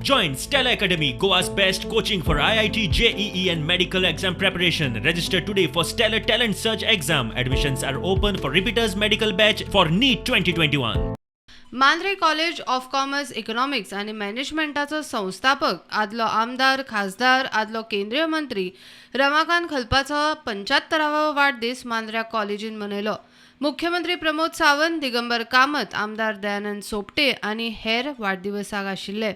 Join Stella Academy, Goa's best coaching for IIT, JEE and medical exam preparation. Register today for Stellar Talent Search exam. Admissions are open for repeaters medical batch for NEET 2021. Mandrem college of commerce economics आणि मॅनेजमेंटाचो संस्थापक आदलो आमदार खासदार आदलो केंद्रीय मंत्री रमाकांत खलपाचो 75वा वाडदीस मांद्र्या कॉलेजीन मनयलो. मुख्यमंत्री प्रमोद सावंत, दिगंबर कामत, आमदार दयानंद सोपटे आणि हेर वाढदिवसाक आशिल्ले.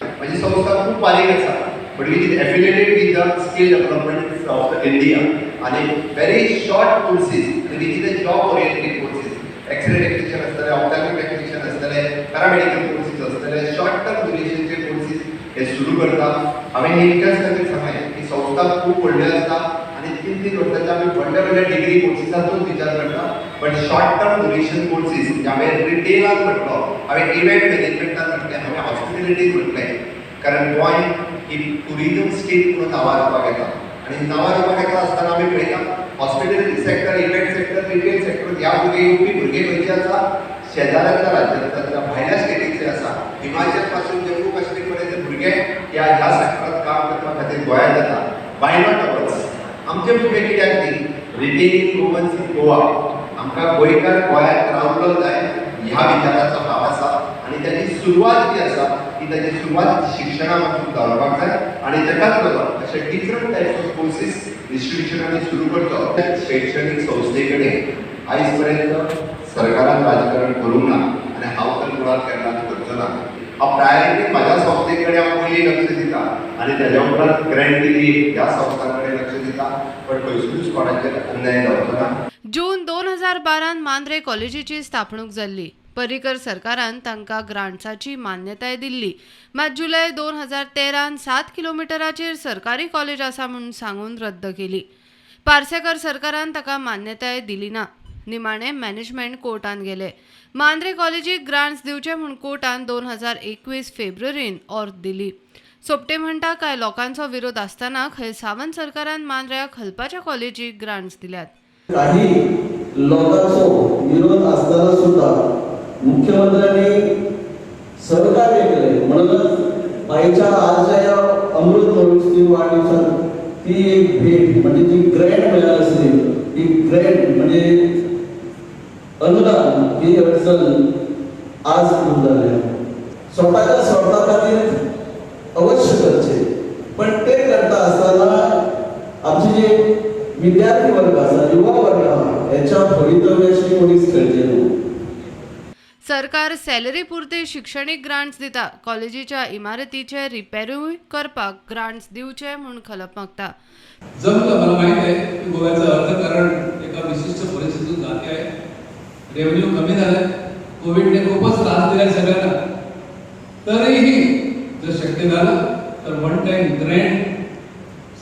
म्हणजे संस्था खूप बारीक आसा, but it is affiliated with the skill development of India आणि very short courses which is a job oriented courses. X ray technician असतले, ऑप्थॅल्मिक टेक्निशियन असतले, पॅरामेडिकल कोर्सेस असतले, शॉर्ट टर्म ड्युरेशनचे कोर्सेस हे सुरू करता. हांवें इतक्याच खातीर सांगलें की संस्था खूप व्हडली आसता आणि 3-3 वर्सांचे आमी व्हडल्या व्हडल्या डिग्री कोर्सेसाचोच विचार करता. But short term duration courses हांवें रिटेलान म्हटलो, हांवें इव्हेंट मॅनेजमेंटान म्हटलें, हांवें हॉस्पिटॅलिटीन म्हटलें. कारण गोंय ही टुरिजम स्टेट म्हणून नांवार येवपाक येता आणि नांवार येवपाक येता आसतना आमी पळयता hospitality sector, event sector, retail sector ह्या येवपी भुरगे खंयचे आसा, शेजाऱ्यांच्या राज्यांतल्या भायल्या स्टेटीचे आसा. हिमाचल पासून जम्मू काश्मीर पर्यंत भुरगे ह्या सेक्टरांत काम करपा खातीर गोंयांत येतात. Why not ours? आमचे भुरगे कित्याक न्ही? Retailing women's in Goa. आमकां गोंयकार गोंयांत रावलो जाय ह्या विचाराचो भाव आसा आणि ताची सुरवात जी आसा ती ताची सुरवात शिक्षणा पासून जावपाक जाय आणि ताकाच लागून अशे डिफरंट टायप्स ऑफ कोर्सेस इन्स्टिट्यूशनांनी सुरू करतो. शैक्षणिक संस्थे कडेन आयज पर्यंत सरकारान राजकारण करूंक ना आणि हांव तर मुळात केन्नाच करचो ना. हांव प्रायोरिटी म्हाज्या संस्थे कडेन हांव पयलीं लक्ष दिता आणि ताज्या उपरांत ग्रँट दिली ह्या संस्थां कडेन लक्ष दिता. पण खंयसूच कोणाचेर अन्याय जावचो ना. जून 2012 मांद्रे कॉलेजीची स्थापणूक जाल्ली. पर्रीकर सरकारान तांकां ग्रांट्साची मान्यताय दिल्ली. मात जुलय 2013 7 किलोमिटराचेर सरकारी कॉलेज आसा म्हणून सांगून रद्द केली. पार्सेकर सरकारान ताका मान्यताय दिली ना. निमाणे मॅनेजमेंट कोर्टान गेले. मांद्रे कॉलेजीक ग्रांट्स दिवचे म्हूण कोर्टान 2021 फेब्रुवारीन ऑर्थ दिली. सोपटे म्हणटा काय लोकांचो विरोध आसतना खंय सावंत सरकारान मांद्र्याक खलपाच्या कॉलेजीक ग्रांट्स दिल्यात. काही लोकांचो विरोध असताना सुद्धा मुख्यमंत्र्यांनी सहकार्य केले. म्हणूनच बाईच्या आजच्या या अमृत महोत्सवी वाढदिवसात ती एक भेट म्हणजे जी ग्रँट मिळाली असली, ती ग्रँट म्हणजे अनुदान ही अडचण आज सुरू झाली. स्वतःच्या स्वार्था खातीर अवश्य करचे, पण ते करता असताना आमचे जे विद्यार्थी वर्ग आसा, युवा वर्ग आहा, याच्या भवितव्याशी कोणीच खेळचे न्हू. सरकार सॅलरी पुरते शिक्षणीक ग्रांट्स दिता. कॉलेजीच्या इमारतीचे रिपेरूय करपाक ग्रांट्स दिवचे म्हूण खलप मागता. जमलं, मला माहित आहे की गोव्याचं अर्थकारण एका विशिष्ट परिस्थितीतून जाते आहे. रेव्हेन्यू कमी झालं, कोविडने खूपच त्रास दिला सगळ्यांना. तरीही जर शक्य झालं तर वन टाइम ग्रँट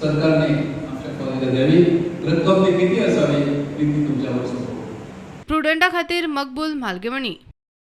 सरकारने आमच्या कॉलेजला द्यावी. रक्कम ती किती असावी ती तुमच्यावर सोपवू. प्रुडंटा खातीर मकबूल म्हालगेमणी.